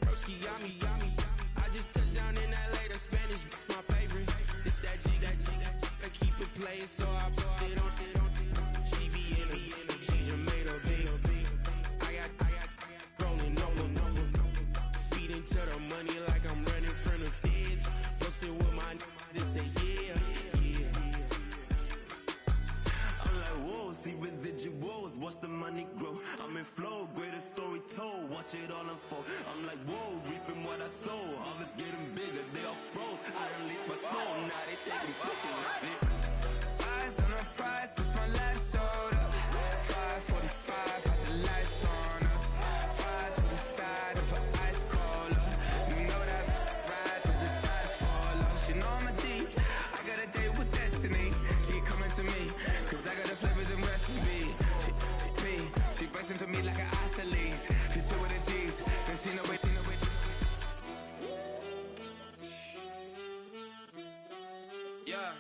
Broski, yummy. I just touched down in LA, the Spanish, my favorite. This that G. I keep it playing, so I put it on. She be in it, she just made a big. I got rolling over. Speeding to the money like I'm running from the feds. Posting with my they say yeah. I'm like, whoa, see residuals, watch the money grow. I'm in flow, greatest story told, watch it all unfold. I'm like, whoa, reaping what I sow, harvest getting bigger, they all froze. I release my soul, now they taking pictures of it. Eyes on the prize, it's my last soda. 5:45, had the lights on us. Fries to the side of an ice cola. You know that ride till the tires fall off. She know I'm a D, I got a date with destiny. She coming to me, cause I got the flavors and recipe. She pressing to me like an athlete. She two with the G's, then she know it. Yeah.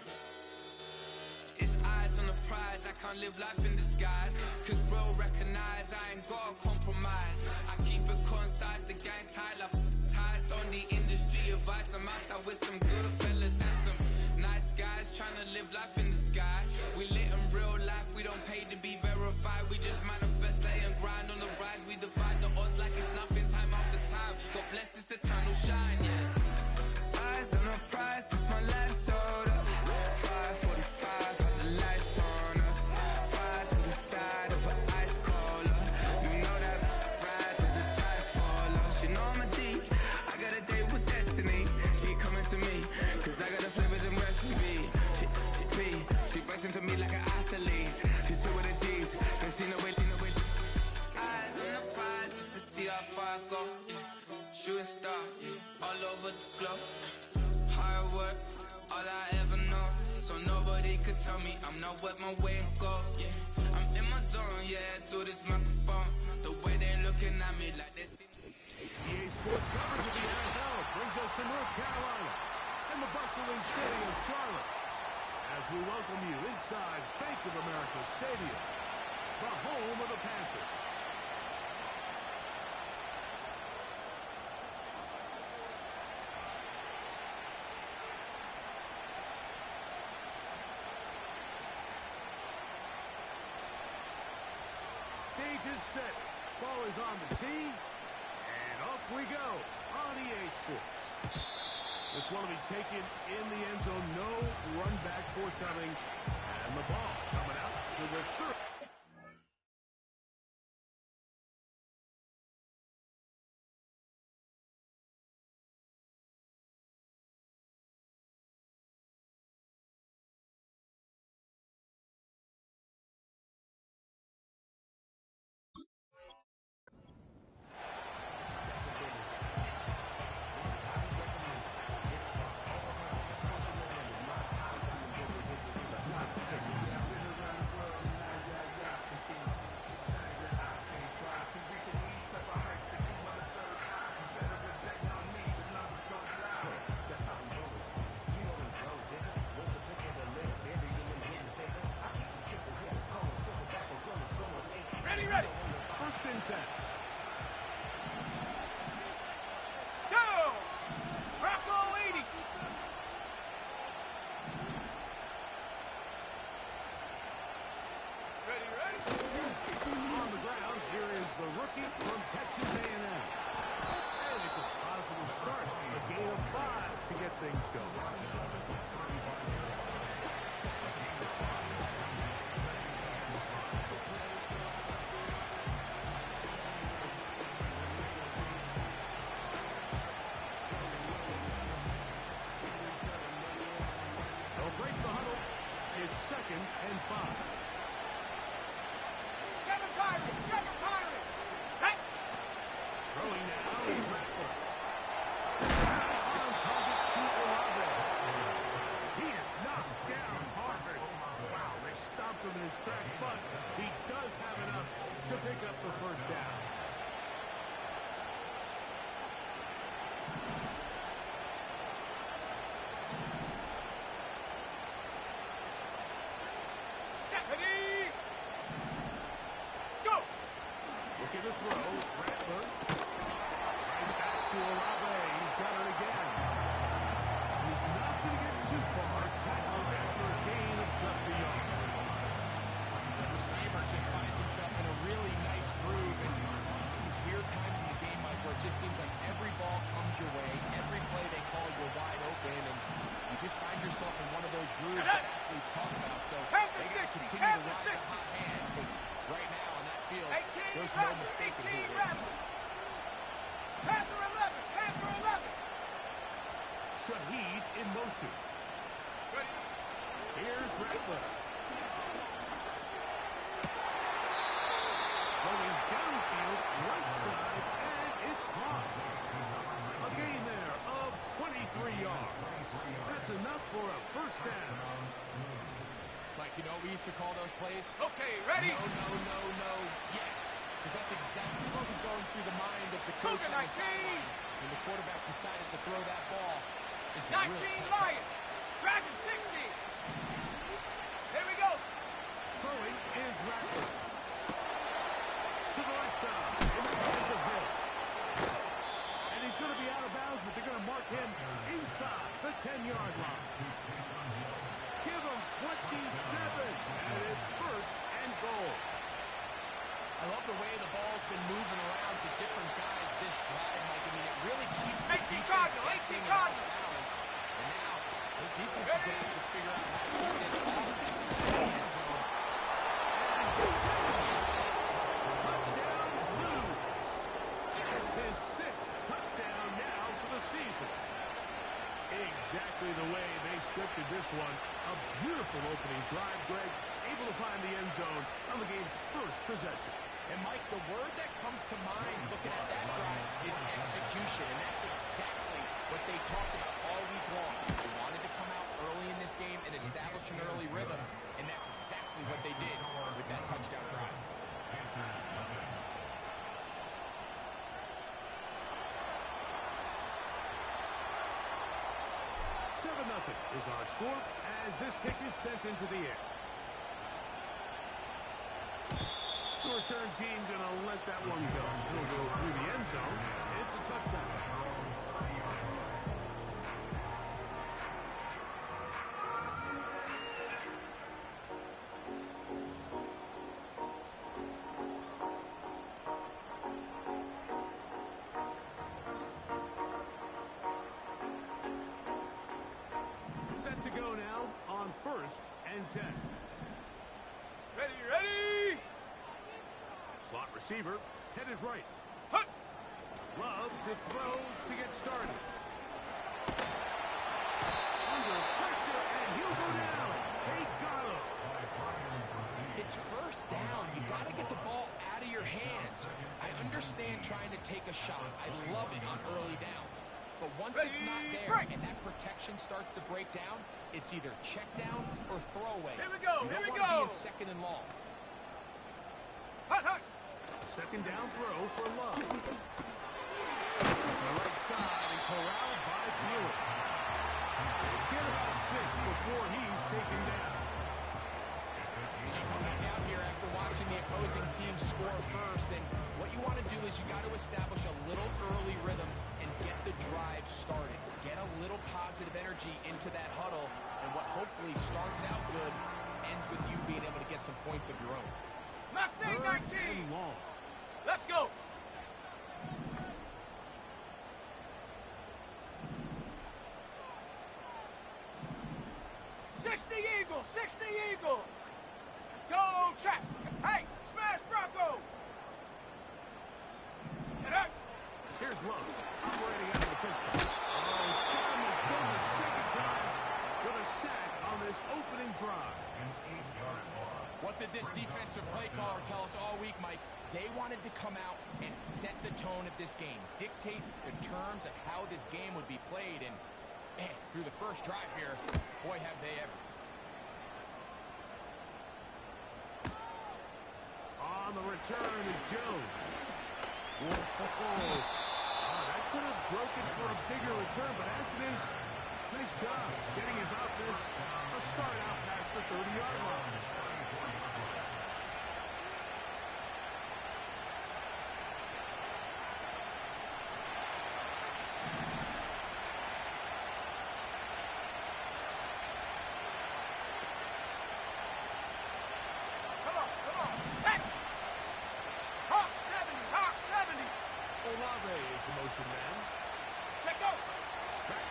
It's eyes on the prize, I can't live life in disguise. Cause bro recognize I ain't gotta compromise. I keep it concise, the gang tight like ties on the industry advice. I'm outside with some good fellas and some nice guys trying to live life in the sky. We lit in real life, we don't pay to be verified. We just manifest, lay and grind on the rise. We defy the odds like it's nothing, time after time. God bless this eternal shine, yeah. Eyes on the prize, it's my life soda. 5:45, had the lights on us. Fries to the side of an ice cola. You know that ride till the tires fall off. She know I'm a D, I got a date with destiny. She coming to me, cause I got the flavors and recipe. She pressing to me like an athlete. She two with the G's, then she know it. Eyes on the prize just to see how far I go. Shooting star, all over the globe. Hard work, all I ever know. So nobody could tell me I'm not wet my way and go. Yeah, I'm in my zone, yeah, through this microphone. The way they looking at me like they see me. EA Sports coverage of the NFL brings us to North Carolina and the bustling city of Charlotte as we welcome you inside Bank of America Stadium, the home of the Panthers. Stage is set, ball is on the tee, and off we go on EA Sports. This one will be taken in the end zone, no run back forthcoming, and the ball coming out to the third. Ready. First and 10. Go! Rocco 80. Ready. On the ground, here is the rookie from Texas A&M. And it's a positive start. A gain of 5 to get things going. It's 2nd and 5. Seven Pirates! Set! Throwing now is Rattler. On target to Olave. to Olave. He's got it again. He's not going to get too far. Tackled after a gain of just a yard. The receiver just finds himself in a really nice groove, and there's these weird times in the game, Mike, where it just seems like every ball comes your way, every play they call, you're wide open, and you just find yourself in one of those grooves that athletes talk about. So they got to continue to ride the hot hand, because right now on that field, there's no mistake in who it is. Panther 11, Panther 11. Shaheed in motion. Here's Rattler. Going downfield, right side, and it's caught. A gain there of 23 yards. That's enough for a first down. Like, you know, we used to call those plays. Okay, ready? No, yes. Because that's exactly what was going through the mind of the coach on the sideline when the quarterback decided to throw that ball into 19 Lions. Dragon 60. Here we go. Throwing is Rattler. To the right side. In the hands of Hill. And he's going to be out of bounds, but they're going to mark him inside the 10-yard line. Give him 27. And it's first and goal. I love the way the ball's been moving around to different guys this drive, Mike. I mean, it really keeps the defense guessing and off balance. And now, this defense is going to have to figure out how to keep this offense in the end zone. Touchdown, Blues. His 6th touchdown now for the season. Exactly the way they scripted this one. A beautiful opening drive, Greg. Able to find the end zone on the game's first possession. And, Mike, the word that comes to mind looking at that drive is execution, and that's exactly what they talked about all week long. They wanted to come out early in this game and establish an early rhythm, and that's exactly what they did with that touchdown drive. 7-0 is our score as this kick is sent into the air. The return team gonna let that one go. It'll go through the end zone. It's a touchdown. Set to go now on 1st and 10. Ready! Slot receiver, headed right. Hut! Love to throw to get started. Under pressure, and he'll go down. They got him. It's first down. You got to get the ball out of your hands. I understand trying to take a shot. I love it on early downs. But once it's not there and that protection starts to break down, it's either check down or throwaway. Here we go. You don't want to be in second and long. Hut! Second down throw for Love. To the right side and corralled by Bueller. Get about 6 before he's taken down. So you come back out here after watching the opposing team score first, and what you want to do is you got to establish a little early rhythm and get the drive started. Get a little positive energy into that huddle, and what hopefully starts out good ends with you being able to get some points of your own. Mustang 19! Long. Let's go! Eagle! Go track! Hey, smash Bronco! Get up! Here's Love, operating out of the pistol. Oh, got him again the second time with a sack on this opening drive. An 8-yard loss. What did this defensive play caller tell us all week, Mike? They wanted to come out and set the tone of this game, dictate the terms of how this game would be played, and man, through the first drive here, boy, have they ever. On the return is Jones. Whoa. That could have broken for a bigger return, but as it is, nice job getting his offense a start out past the 30-yard line.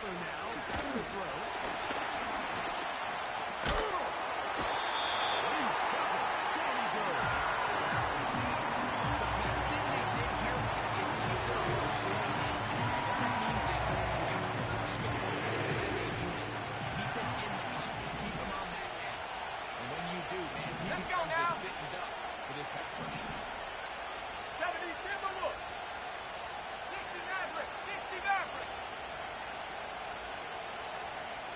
Butler now back to throw. In trouble. Down he goes. The best thing they did here is keep the rush line intact. What that means is you have to rush the quarterback as a unit. Keep him in the pocket. Keep him on that X. And when you do, man, he becomes a sitting duck for this pass rush. 70 Timberwolves. 60 Mavericks. 60 Mavericks.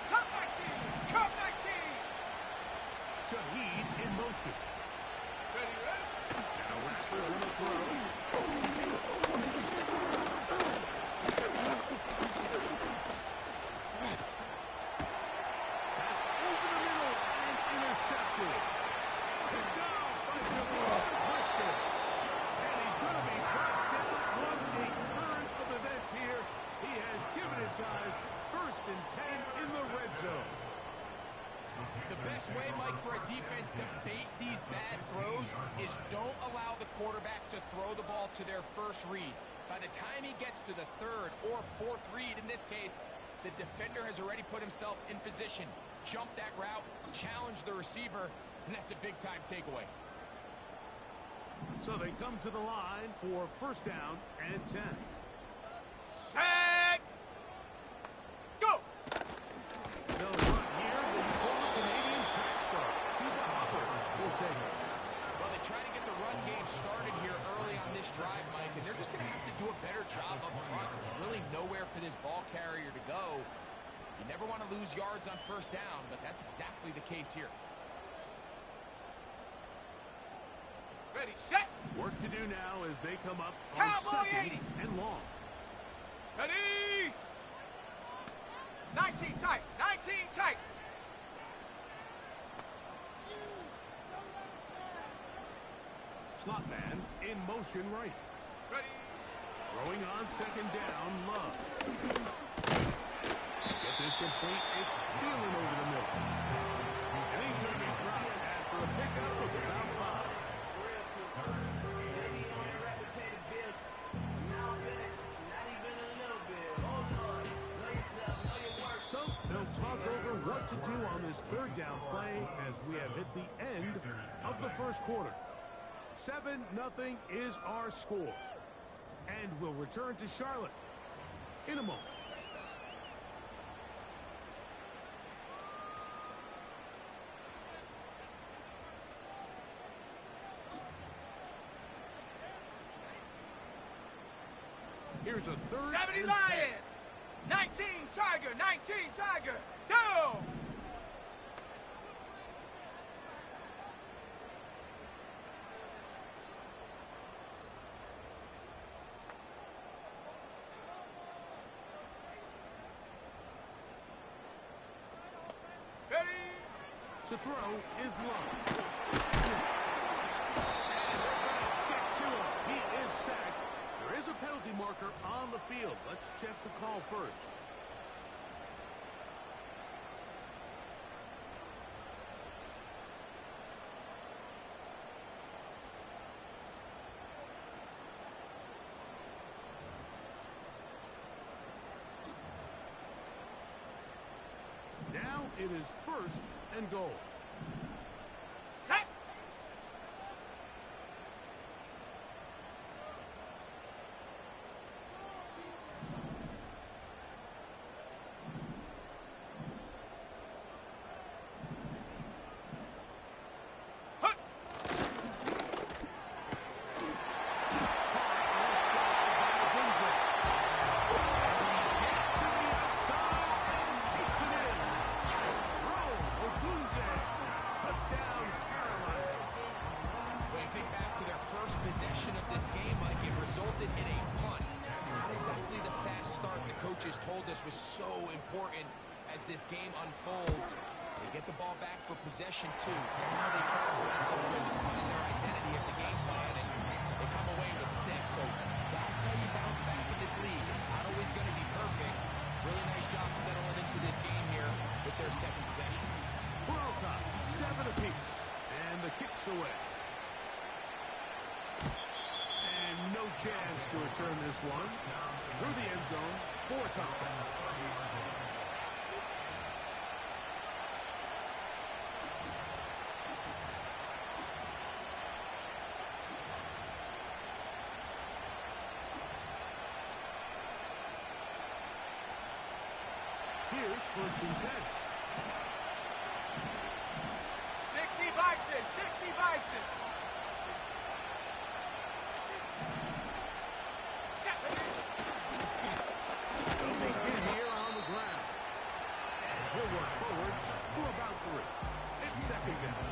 Come 19. Come 19. Shaheed in motion. Ready, ready? Now Rackford on the throw. That's over the middle and intercepted. Picked off by Jamal Briscoe. And he's going to be brought down on a turn of events here. He has given his guys 1st and 10 in the red zone. The best way, Mike, for a defense to bait these bad throws is don't allow the quarterback to throw the ball to their first read. By the time he gets to the 3rd or 4th read, in this case, the defender has already put himself in position, jump that route, challenge the receiver, and that's a big-time takeaway. So they come to the line for 1st down and 10. Set. Go. They'll run here. The former Canadian track star, Chuba Hubbard, will take it. Well, they try to get the run game started here early on this drive, Mike, and they're just going to have to do a better job up front. There's really nowhere for this ball carrier to go. You never want to lose yards on 1st down, but that's exactly the case here. Ready, set. Work to do now as they come up on Cowboy 2nd 80. and long. Ready. 19 tight. 19 tight. Slot man in motion right. Ready. Throwing on 2nd down, Love. Get this complete. It's Thielen over the middle. And he's going to be dropped after a pickup of about 5. So they'll talk over what to do on this 3rd down play as we have hit the end of the 1st quarter. 7-0 is our score. And we'll return to Charlotte in a moment. Here's a 3rd 70 and 10. Lion. 19 Tiger. 19 Tiger. Go. Ready. To throw is Love. Get to him. He is sacked. There is a penalty marker on the field. Let's check the call first. Now it is 1st and goal. Set. Hut. Possession of this game, Mike, it resulted in a punt. Not exactly the fast start the coaches told us was so important as this game unfolds. They get the ball back for possession 2. Now they try to find some way to find their identity of the game plan, and they come away with 6. So that's how you bounce back in this league. It's not always going to be perfect. Really nice job settling into this game here with their 2nd possession. We're all tied, 7 apiece, and the kick's away. And no chance to return this one through the end zone for a touchdown. Here's 1st and 10. 60 Bison, 60 Bison. Set. They'll begin here on the ground. And he'll work forward for about 3. It's 2nd down.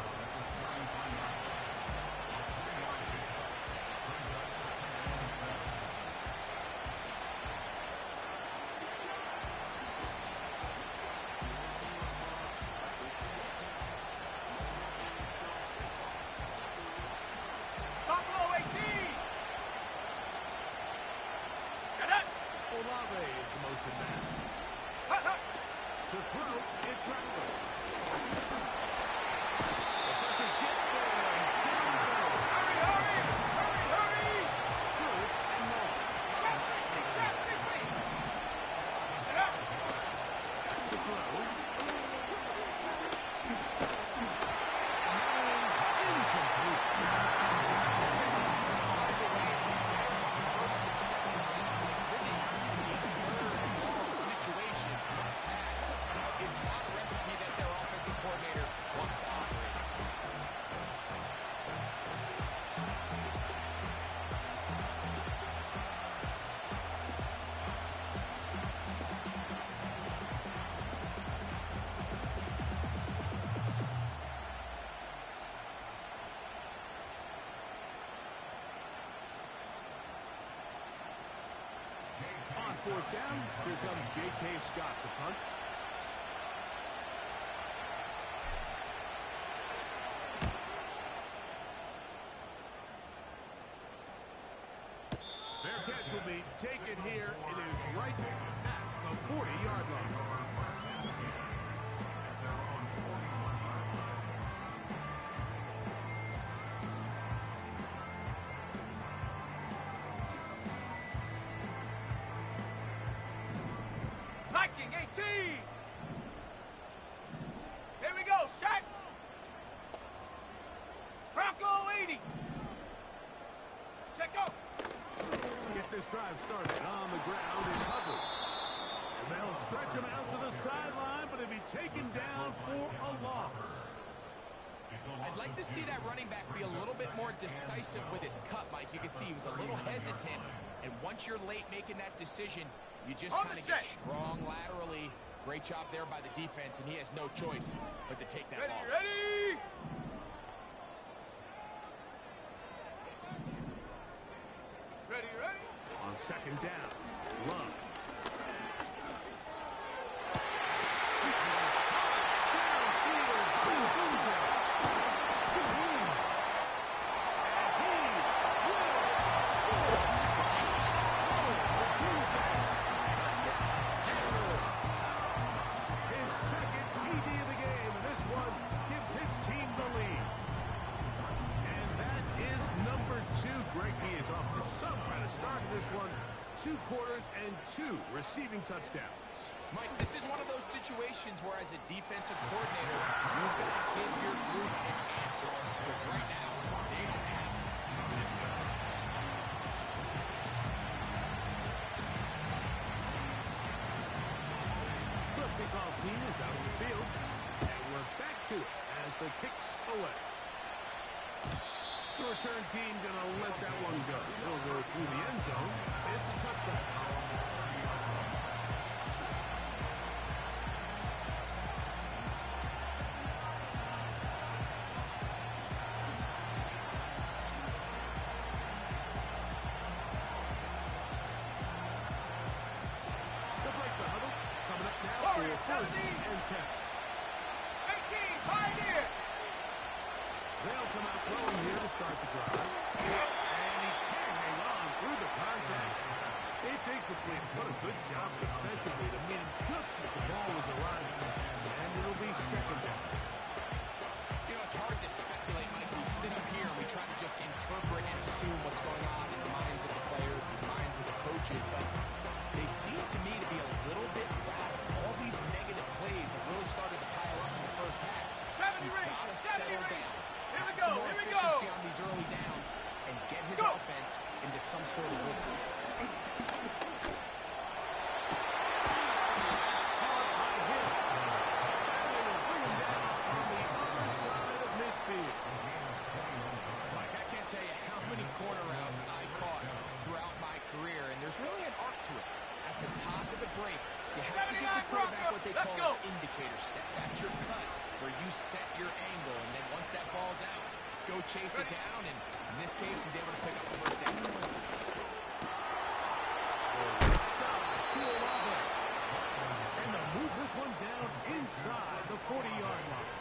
Buffalo 18. Set up. Olave is the motion man. Hut, hut. To throw, it's Rattler. The pressure gets there, and down he goes. Hurry, hurry, hurry, hurry. 3rd and long. Trap 60, trap 60. Set up. To throw. On 4th down, here comes J.K. Scott to punt. Their catch will be taken here. It is right at the 40-yard line. Viking 18. Here we go, set. Bronco 80. Check go. Get this drive started on the ground is Hubbard. And they'll stretch him out to the sideline, but he'll be taken down for a loss. I'd like to see that running back be a little bit more decisive with his cut, Mike. You can see he was a little hesitant, and once you're late making that decision, you just kind of get strong laterally. Great job there by the defense, and he has no choice but to take that Ready, loss. ready. Ready, ready. On 2nd down, Love. His 2nd TD of the game, and this one gives his team the lead. And that is number 2. Greg, he is off to some kind of start in this one. 2 quarters and 2 receiving touchdowns. Mike, this is one of those situations where as a defensive coordinator, you've got to give your group an answer, because right now, they don't have it for this guy. The kickoff team is out on the field, and we're back to it as the kicks away. The return team going to let that one go. It'll go through the end zone. It's a touchdown. They'll break the huddle. Coming up now for Warriors, 1st 17. and 10. 18, Pioneer. They'll come out throwing here to start the drive. And he can't hang on through the contact. It's incomplete. What a good job defensively to meet him just as the ball was arriving. And it'll be 2nd down. You know, it's hard to speculate, Mike. We sit up here and we try to just interpret and assume what's going on in the minds of the players and the minds of the coaches, but they seem to me to be a little bit rattled. All these negative plays have really started to pile up in the first half. 70 He's rings, got to 70 settle rings. down. Here we Have go, some more here we go. efficiency on these early downs and get his Go. offense into some sort of rhythm. break, you have to give the quarterback what they call an indicator step. That's your cut, where you set your angle, and then once that ball's out, go chase it down, and in this case, he's able to pick up the first down. And they'll move this one down inside the 40-yard line.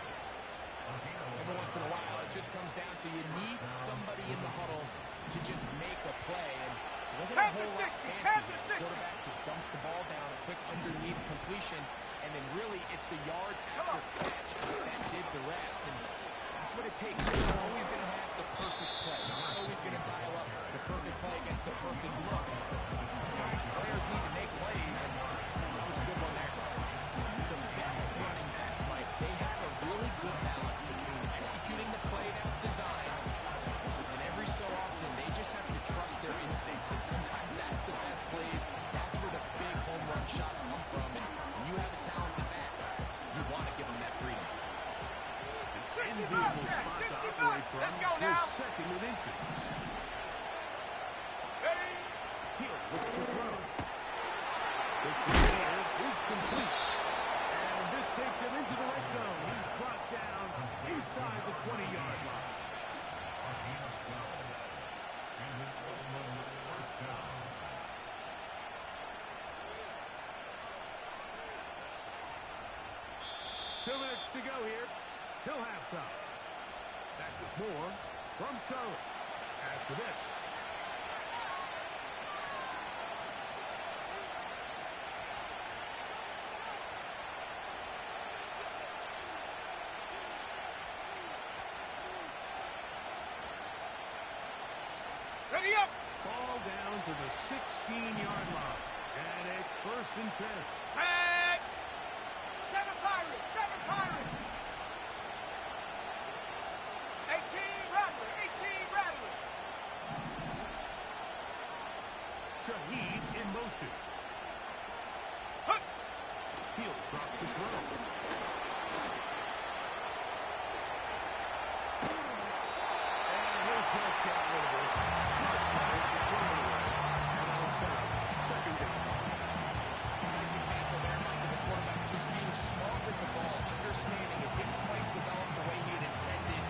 Every once in a while, it just comes down to you need somebody in the huddle to just make a play, and it wasn't a whole lot fancy. The quarterback just dumps the ball down, a quick underneath completion, and then really it's the yards after catch that did the rest, and that's what it takes. You're not always going to have the perfect play. You're not always going to dial up the perfect play against the perfect look. Sometimes players need to make plays, and that was a good one there. The best running backs, Mike, they have a really good balance between executing the play that's designed, and every so often they just have to trust their instincts, and sometimes that's the best plays. That's where the big home run shots come from, and when you have a talented back, you want to give them that freedom. Enviable spot to operate from. Let's go His now. second and inches. Ready? He'll look to throw. The clear is complete. And this takes him into the red zone. He's brought down inside the 20-yard line. Two minutes to go here till halftime. Back with more from Charlotte after this. Ready up. Ball down to the 16-yard line. And it's 1st and 10. Set. Seven Pirates. Seven Pirates. 18 Rattler. 18 Rattler. Shaheed in motion. Hup. He'll drop to throw. And he'll just get rid of this. Smart play to throw it away. And that'll set up 2nd down. Nice example there, Mike, of the quarterback just being smart with the ball, understanding it didn't quite develop the way he had intended.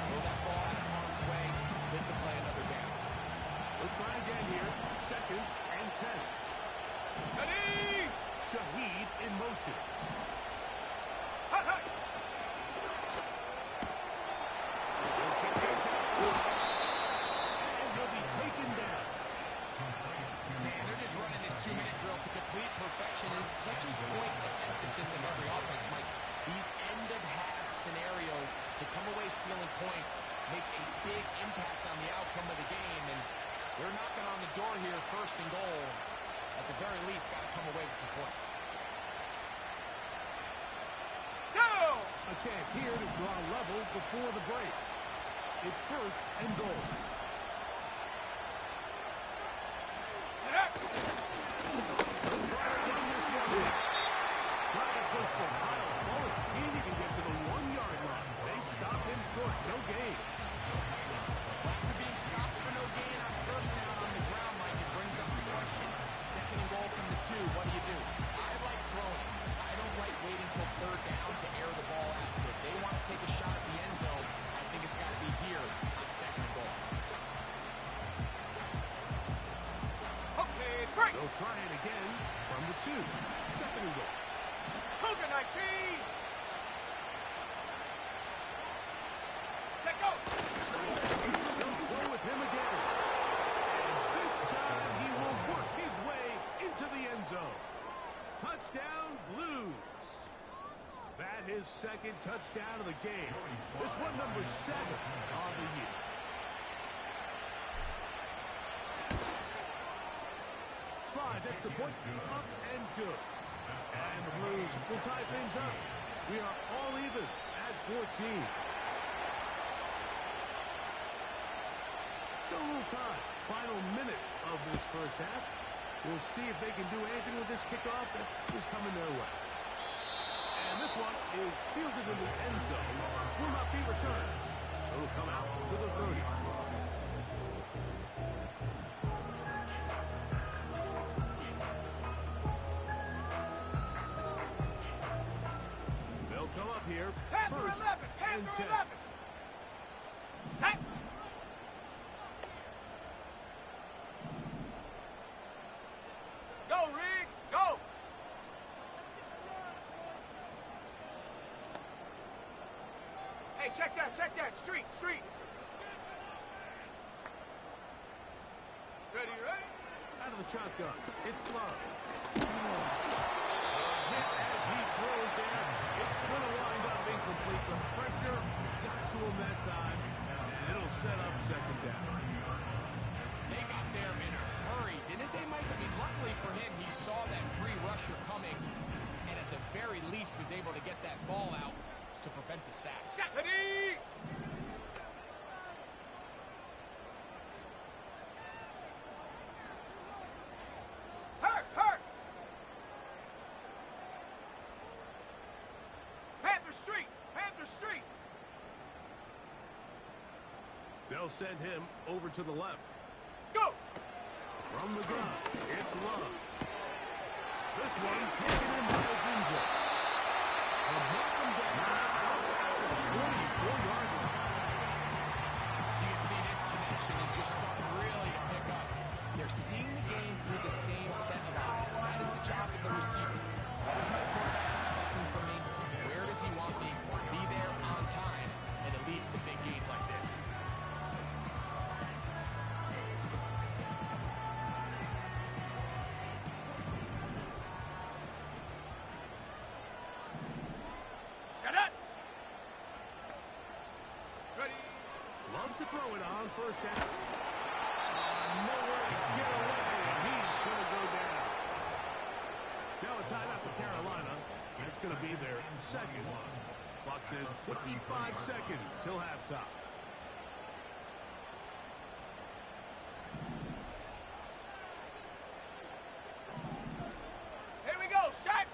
Throw that ball out of harm's way, live to play another down. We'll try again here. 2nd and 10. Ready. Shaheed in motion. Hut, hut. And he'll be taken down. Man, they're just running this 2-minute drill to complete perfection. Is such a point of emphasis in every offense, Mike. These end-of-half scenarios to come away stealing points make a big impact on the outcome of the game, and they're knocking on the door here, 1st and goal. At the very least, got to come away with some points. Go. A chance here to draw level before the break. It's 1st and goal. Hut. Try to push the pile forward. He didn't even get to the 1-yard line. They stopped him short. No gain. After being stopped for no gain on 1st down on the ground, Mike, it brings up the question. 2nd and goal from the 2. What do you do? I like throwing. I don't like waiting till 3rd down to air the ball out. So if they want to take a shot at the end zone, I think it's got to be here on 2nd and goal. Okay, break. They'll try it again from the 2. 2nd and goal. Cougar 19. Set go. They'll go with him again. And this time he will work his way into the end zone. Touchdown, Blues. That his 2nd touchdown of the game. This one number 7 on the year. Slides extra point, up and good. And the Blues will tie things up. We are all even at 14. Still a little time. Final minute of this 1st half. We'll see if they can do anything with this kickoff that is coming their way. And this one is fielded in the end zone. Will not be returned. It'll come out to the 30. here. Panther First 11. and Panther 10. 11. Set. Go, Reed. Go. Hey, check that. Check that. Street. Street. Ready, ready? Out of the shotgun. It's Love. Hit as he throws there. It's going to wind up incomplete. The pressure got to him that time, and it'll set up second down. They got there in a hurry, didn't they, Mike? I mean, luckily for him, he saw that free rusher coming, and at the very least was able to get that ball out to prevent the sack. Set. Ready. Hurt. Hurt. Panther Street. Panther Street. They'll send him over to the left. Go. From the gun, it's Love. This one taken in by Ginza. And knock him down at the 44-yard line. You can see this connection is just starting really to pick up. They're seeing the game through the same set of eyes, and that is the job of the receiver. What is my quarterback expecting from me? Where does he want me? Be there on time, and it leads to big gains like this. Set it. Ready. Love to throw it on first down. Nowhere to get away, and he's going to go down. Now a timeout for Carolina. That's going to be their second one. Clock says 25 seconds till halftime. Here we go. Set.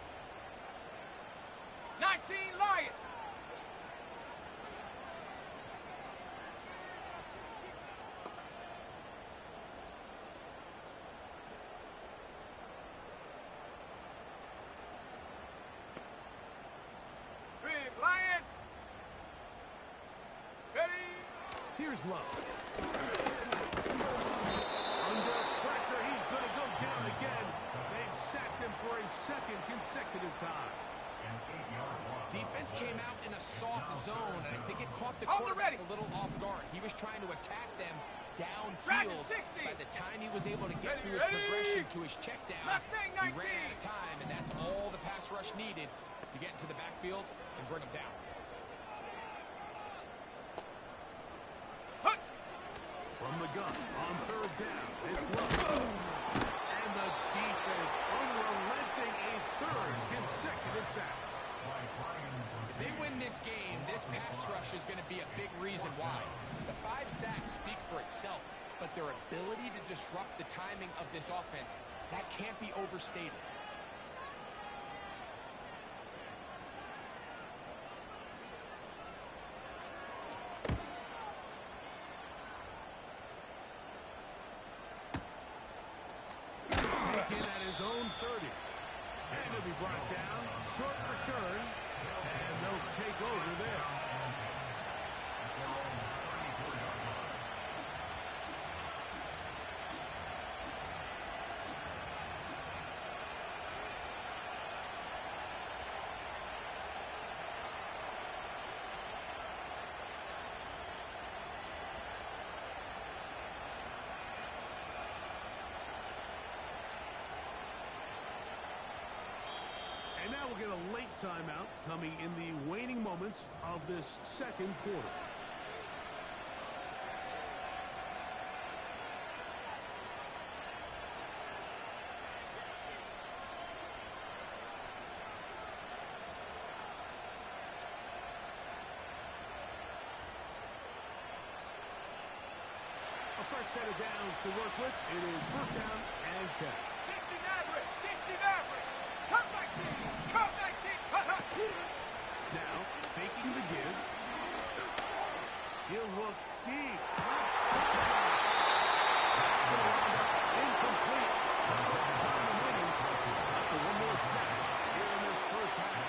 19 Lion. Big Lion. Ready. Here's Love. Under pressure, he's going to go down again. They've sacked him for a second consecutive time. Defense came out in a soft zone, and I think it caught the Hold it quarterback ready. a little off guard. He was trying to attack them Dragon downfield. 60. By the time he was able to get Ready, through his ready. progression to his check down, Mustang he 19. ran out of time, and that's all the pass rush needed to get into the backfield and bring him down. Hut. From the gun, on third down, it's Love. And the defense unrelenting, a third consecutive sack. If they win this game, this pass rush is going to be a big reason why. The 5 sacks speak for itself, but their ability to disrupt the timing of this offense, that can't be overstated. Taken at his own 30. And he'll be brought down, short return, and they'll take over there. And now we'll get a late timeout coming in the waning moments of this second quarter. A fresh set of downs to work with. It is first down and 10. 60 Maverick. 60 Maverick. Cut 19. Cut 19. Hut, hut. Now, faking the give. He'll look deep. Incomplete. Time remaining. After one more snap here in this first half.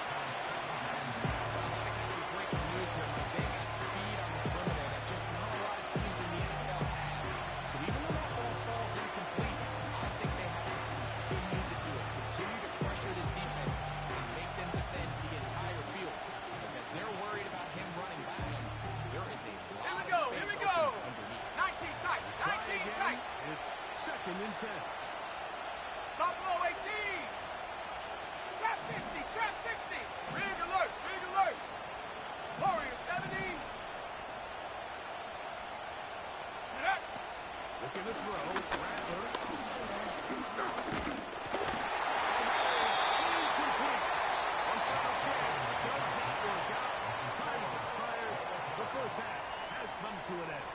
going to throw. Rattler. Incomplete. On final catch, does not work out. Time is expired. The first half has come to an end.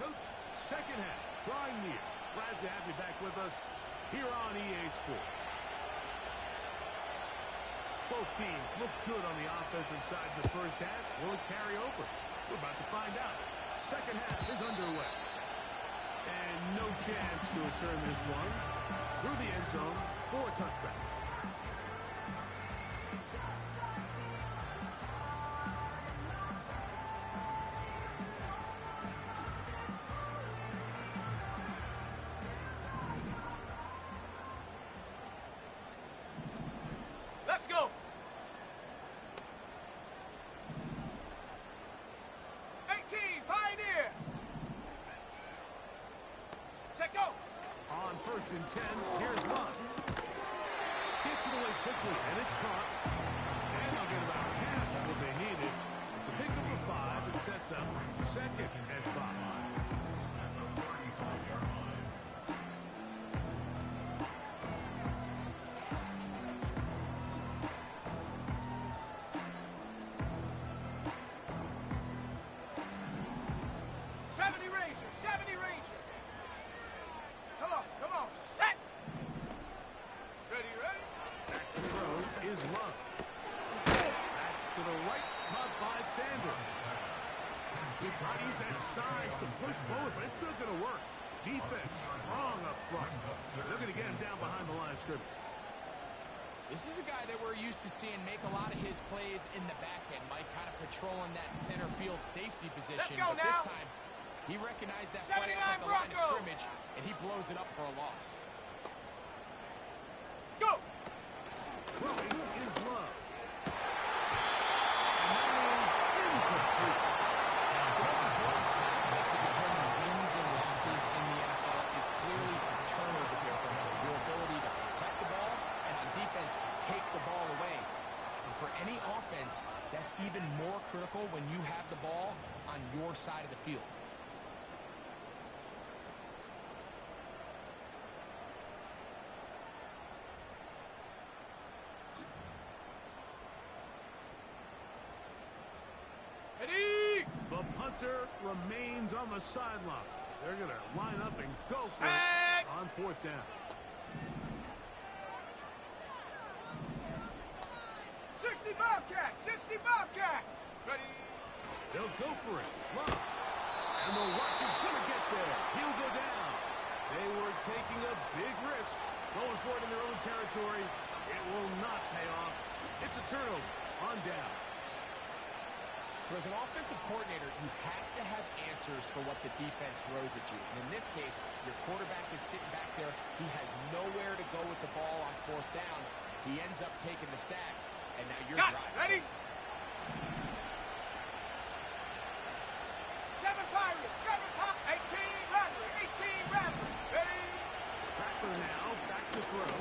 Coach, second half, drawing near. Glad to have you back with us here on EA Sports. Both teams look good on the offensive side in the first half. Will it carry over? We're about to find out. Second half is underway. And no chance to return this one. Through the end zone for a touchback. Let's go. 18, Pioneer. Check go. On 1st and 10, here's Love. Gets it away quickly, and it's caught. And they'll get about half of what they needed. It's a pickup of 5 and sets up 2nd and 5. Try to use that size to push forward, but it's not going to work. Defense strong up front. They're going to get him down behind the line of scrimmage. This is a guy that we're used to seeing make a lot of his plays in the back end, Mike, kind of patrolling that center field safety position. But this time, he recognized that play up at the line of scrimmage, and he blows it up for a loss. Go! Throwing is Love. And that is incomplete. The most important stat to determine wins and losses in the NFL is clearly turnover differential, your ability to protect the ball and on defense take the ball away. And for any offense, that's even more critical when you have the ball on your side of the field. The punter remains on the sideline. They're going to line up and go for it on 4th down. 60 Bobcat! 60 Bobcat! Ready? They'll go for it. Love. And the rush is going to get there. He'll go down. They were taking a big risk. Going for it in their own territory. It will not pay off. It's a turnover on down. So as an offensive coordinator, you have to have answers for what the defense throws at you. And in this case, your quarterback is sitting back there. He has nowhere to go with the ball on 4th down. He ends up taking the sack, and now you're driving. Ready? 7 Pirates, 7 Pirates, 18 Rattler, 18 Rattler. Ready? Rattler now, back to throw.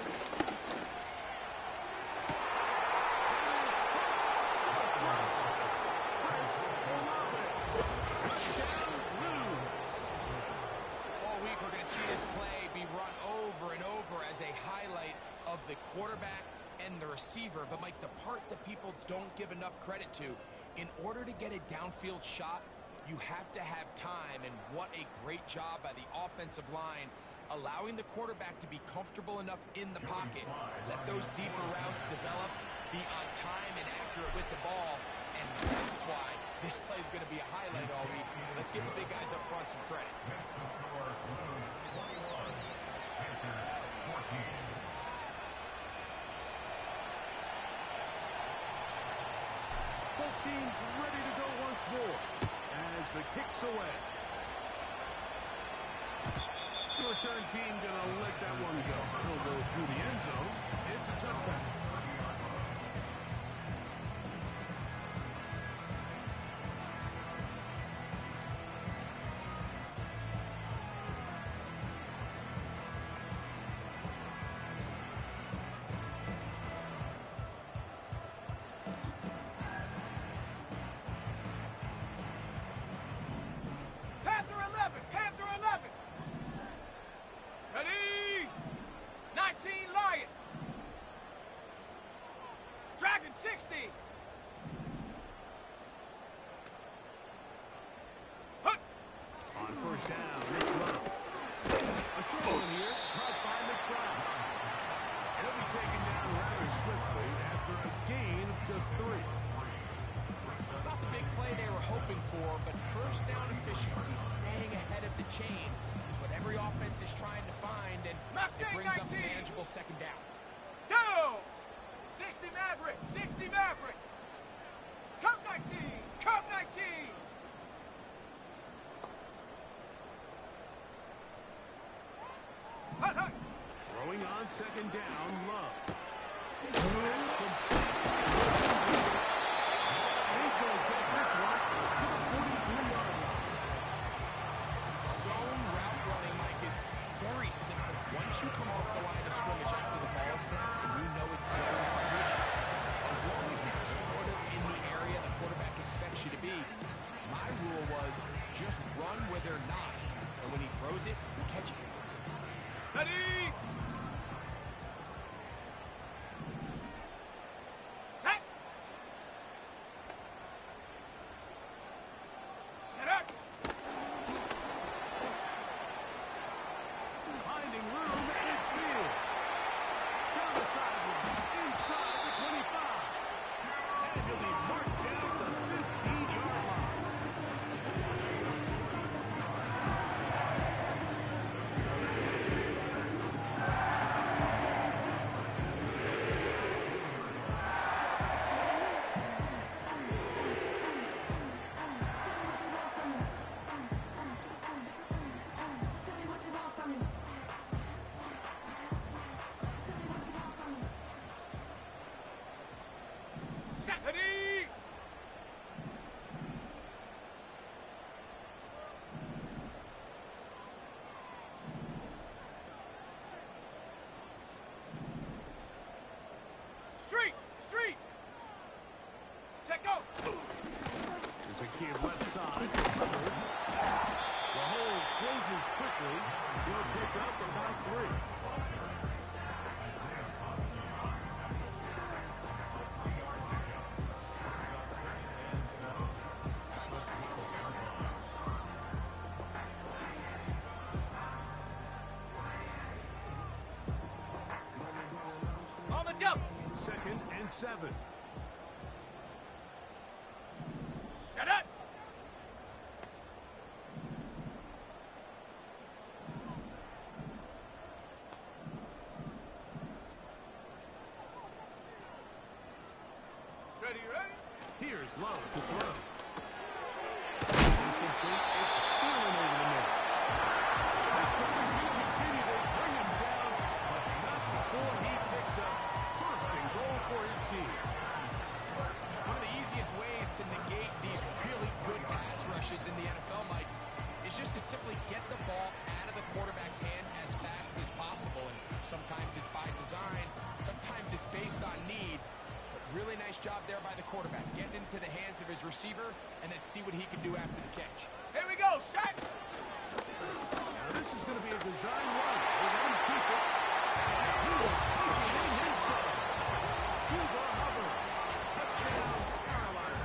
Of the quarterback and the receiver, but Mike, the part that people don't give enough credit to, in order to get a downfield shot, you have to have time, and what a great job by the offensive line, allowing the quarterback to be comfortable enough in the pocket, let those deeper routes develop, be on time and accurate with the ball, and that's why this play is going to be a highlight all week. Let's give the big guys up front some credit. Both teams ready to go once more as the kick's away. The return team going to let that one go. He'll go through the end zone. It's a touchback. 60. On first down, it's Love. A short one here, caught by McBride. He'll be taken down rather swiftly after a gain of just 3. It's not the big play they were hoping for, but first down efficiency, staying ahead of the chains, is what every offense is trying to find, and it brings up a manageable second down. Go! 60 Maverick, 60 Maverick. Come 19, come 19. Hut, hut. Throwing on second down, Love. He's going to get this one to the 43-yard line. Zone route running, Mike, is very simple. Once you come off the line of scrimmage after the ball snap and you know it's zone coverage, as long as it's sort of in the area the quarterback expects you to be, my rule was just run where they're not. And when he throws it, you catch it. Ready! Set! Get up! Finding room in midfield. Down the sideline, inside the 25. And he'll be marked down the 15-yard line. Set! Ready! Street! Street! Check go! There's a kid left side. The hole closes quickly. He'll pick up about 3. On the double! 2nd and 7. Set up! Ready, ready? Here's Love to throw. It's complete. It's Thielen over the middle. Continue to bring him down, but not before he picks up first and goal for his team. One of the easiest ways to negate these really good pass rushes in the NFL, Mike, is just to simply get the ball out of the quarterback's hand as fast as possible. And sometimes it's by design, sometimes it's based on need. But really nice job there by the quarterback. Get into the hands of his receiver and then see what he can do after the catch. Here we go, set! Now this is going to be a design run. They're going to keep it. He will take it in himself. Cuba Hubbard. Touchdown, Carolina.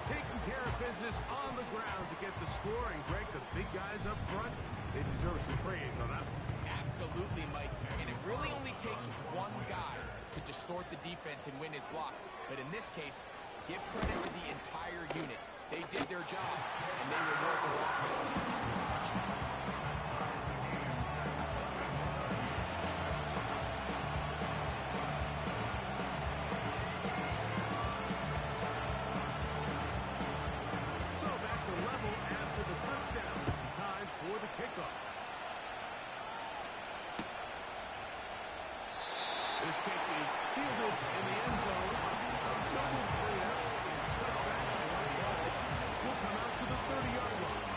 Taking care of business on the ground to get the score. And Greg, the big guys up front, they deserve some praise on that one. Absolutely, Mike. And it really only takes one guy to distort the defense and win his block. But in this case, give credit to the entire unit. They did their job, and they reward their offense with a touchdown. So back to level after the touchdown. Time for the kickoff. This kick is fielded in the end zone. A double clear. It's cut back. Will come out to the 30-yard line.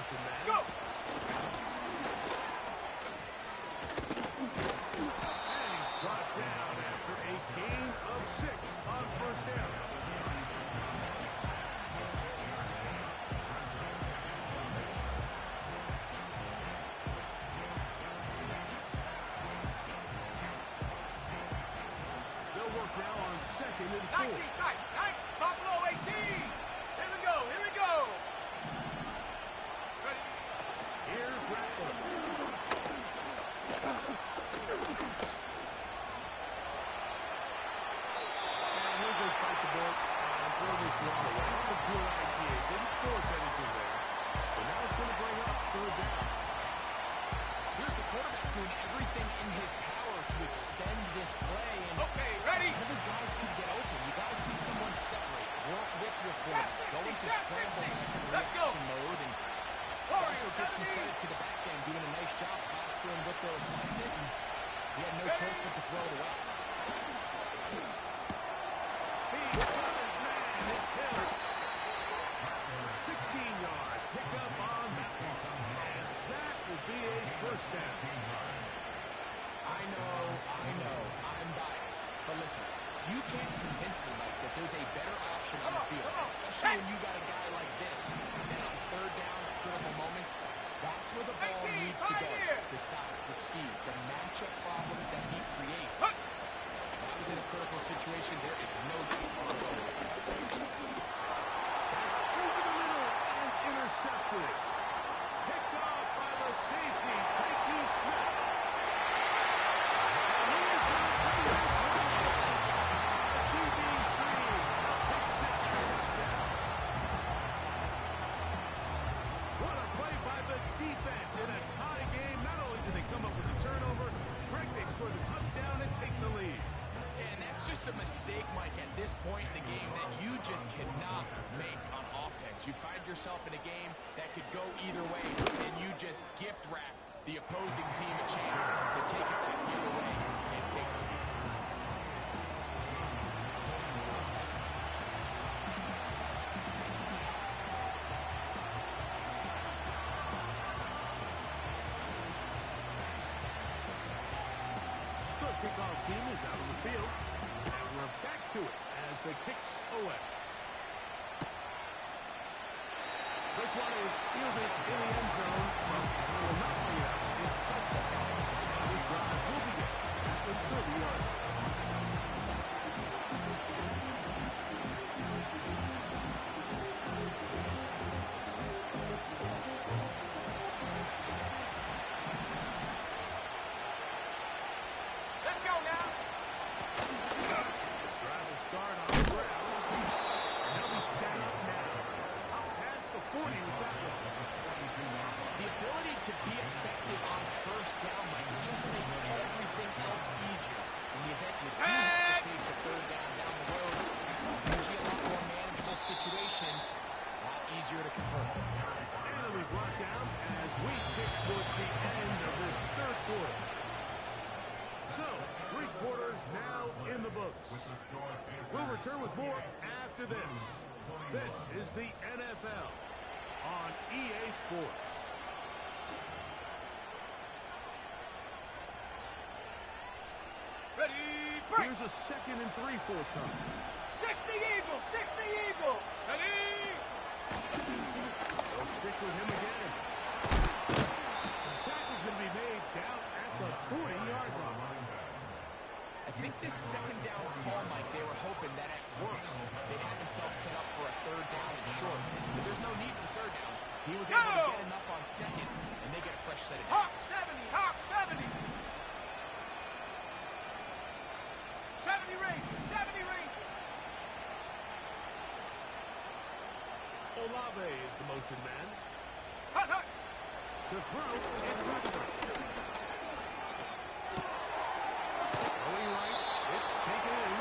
motion man. Go! And he's brought down after a gain of 6 on first down. They'll work now on 2nd and 4. 19 tight. 19. Buffalo 18. Here we go. Here we go. Ready? Here's Rattler. And he'll just bite the bullet and throw this one away. That's a good idea. Didn't force anything there. But now it's going to bring up 3rd down. Here's the quarterback doing everything in his power to extend this play. And Okay, ready? one of his guys could get open. You got to see someone separate, work with your Trap quarterback, 60, go into trap scramble 60. second Let's go. reaction mode, and Warriors also give some 70. credit to the back end, doing a nice job plastering with their assignment, and he had no choice but to throw it away. He's got his man. It's Hill. 16-yard pickup on that one. And that will be a first down. I know, I'm biased, but listen, you can't convince me, Mike, that there's a better option on the field, especially when you got a guy like this. Then on 3rd down at critical moments, that's where the ball 18, needs to go. right here. The size, the speed, the matchup problems that he creates. Huh. That was in a critical situation. There is no doubt on the road. That's over the middle and intercepted. Picked off by the safety, Tyke Smith. And he is going to bring this one home. DB's dream. Pick 6 for touchdown. What a play by the defense in a tie game. Not only did they come up with a turnover, Greg, they scored the touchdown and take the lead. And that's just a mistake, Mike, at this point in the game that you just cannot make on offense. You find yourself in a game that could go either way, and you just gift wrap the opposing team a chance to take it back the other way and take the lead. The kickoff team is out on the field. And we're back to it as the kicks away. This one is fielded in the end zone. It will not bring it out. It's touchdown. And the drive will begin at the 30-yard line. Let's go now. Drive will start on the ground. And they'll be set up now. Out past the 40 with that one. The ability to be effective on 1st down, Mike, just makes everything else easier. In the event you do have to face a 3rd down the road, usually a lot more manageable situations, a lot easier to convert. And it'll be brought down as we tick towards the end of this 3rd quarter. So, 3 quarters now in the books. We'll return with more after this. This is the NFL on EA Sports. Ready? Break. Here's a 2nd and 3 forthcoming. 60 Eagle. 60 Eagle. Ready? They'll stick with him again. The tackle's going to be made down at the 40-yard line. I think this 2nd down call, Mike, they were hoping that at worst they had themselves set up for a 3rd down and short. But there's no need for 3rd down. He was able to get enough on 2nd, and they get a fresh set of Hawk downs. 70. Hawk 70. 70 Rangers. 70 Rangers. Olave is the motion man. Hut, hut. To throw, it's Rattler. Going right, it's taken in.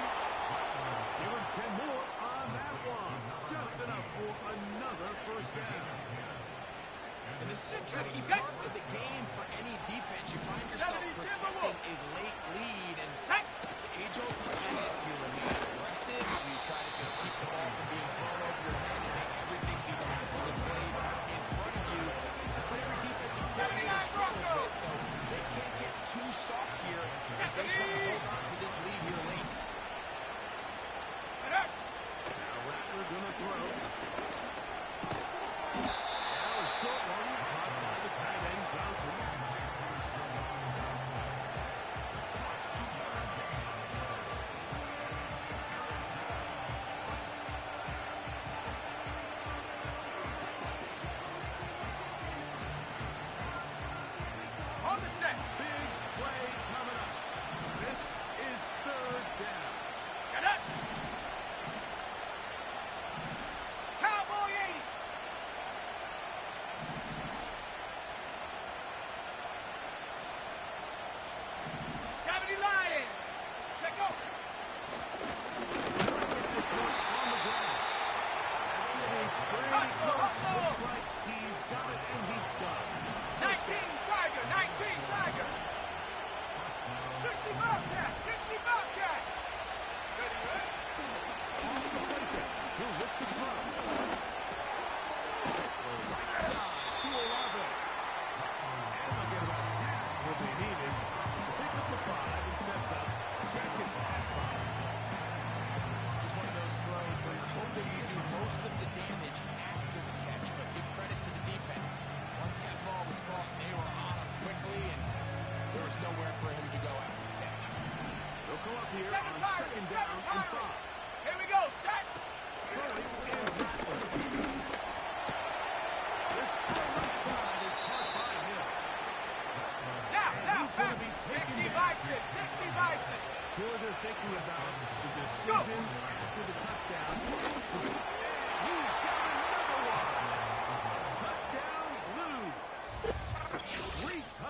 Give him 10 more on that one. Just enough for another first down. And this is a tricky part of the game for any defense. You find yourself protecting a late lead, and Set. the age-old question is, do you remain aggressive? Do you try to just keep the ball from being thrown over your head and make everything be passed and played in front of you?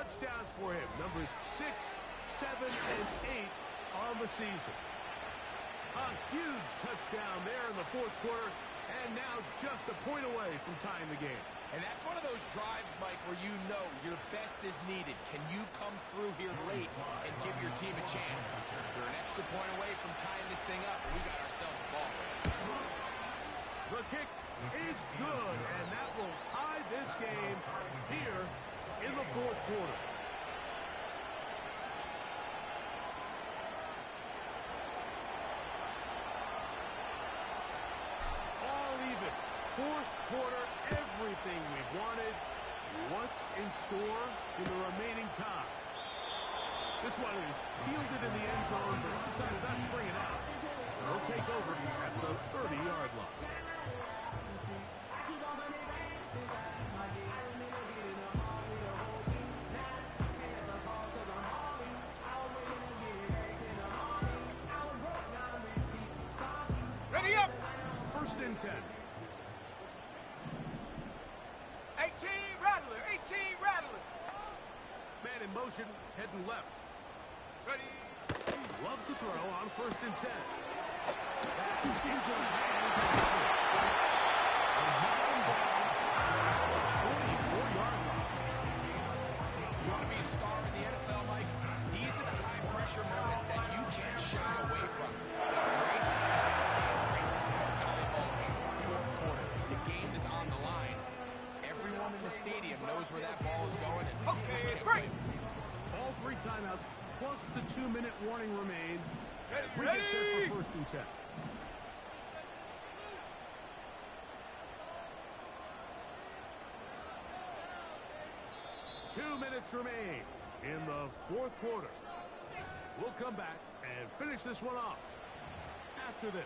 touchdowns for him. Numbers 6, 7, and 8 on the season. A huge touchdown there in the fourth quarter, and now just a point away from tying the game. And that's one of those drives, Mike, where you know your best is needed. Can you come through here late and give your team a chance? You're an extra point away from tying this thing up, and we got ourselves a ball. The kick is good, and that will tie this game here in the fourth quarter. All even. Fourth quarter, everything we've wanted. What's in store in the remaining time? This one is fielded in the end zone, but decided not to bring it out. So they'll take over at the 30-yard line. Ready up! First and 10. 18 Rattler, 18 Rattler. Man in motion, heading left. Ready. Love to throw on first and 10. That is into the hands of the 44-yard line. You want to be a star in the NFL, Mike? These are the high-pressure moments that you can't shy away from. The greats, they embrace it. Tie ball game, fourth quarter. The game is on the line. Everyone in the stadium knows where that ball is going. And Okay, break. All three timeouts, plus the 2-minute warning remain as we Ready? get set for first and 10. Two minutes remain in the fourth quarter. We'll come back and finish this one off after this.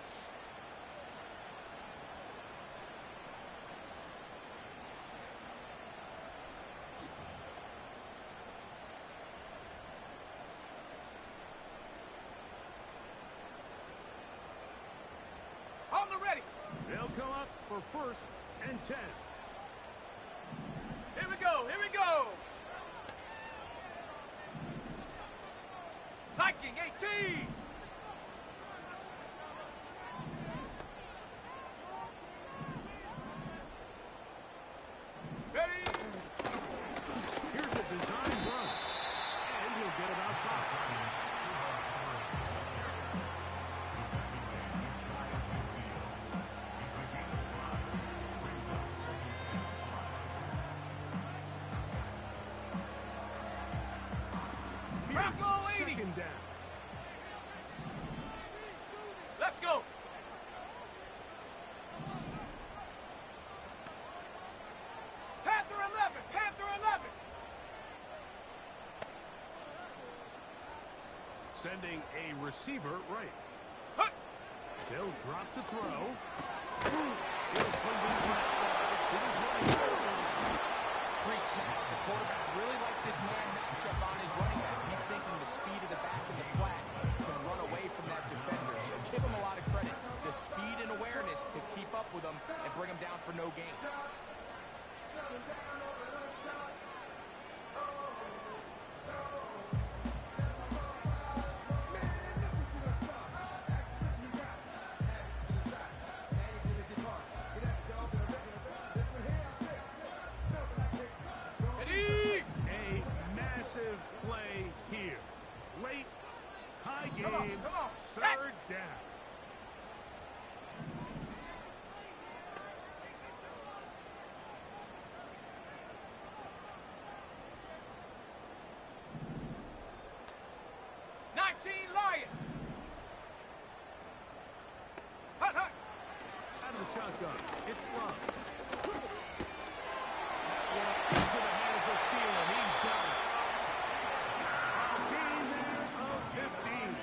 On the ready. They'll come up for first and 10. Here we go, here we go. Viking 18. Ready. Here's a design run, and he'll get about 5. Bronco 80. Second down. Let's go. Panther 11, Panther 11. Sending a receiver right. Hut. They'll drop to throw. He'll swing this one out to his right. Pre-snap, the quarterback really liked this man matchup on his running back. He's thinking the speed of the back of the flat can run away from that defender. So give him a lot of credit. The speed and awareness to keep up with him and bring him down for no gain. Ready. A massive play here. Late tie game. Come on, set. Third down. Lion. Hut, hut. Out of the shotgun. It's Love. Into the hands of Thielen. He's got it. A gain there of 15.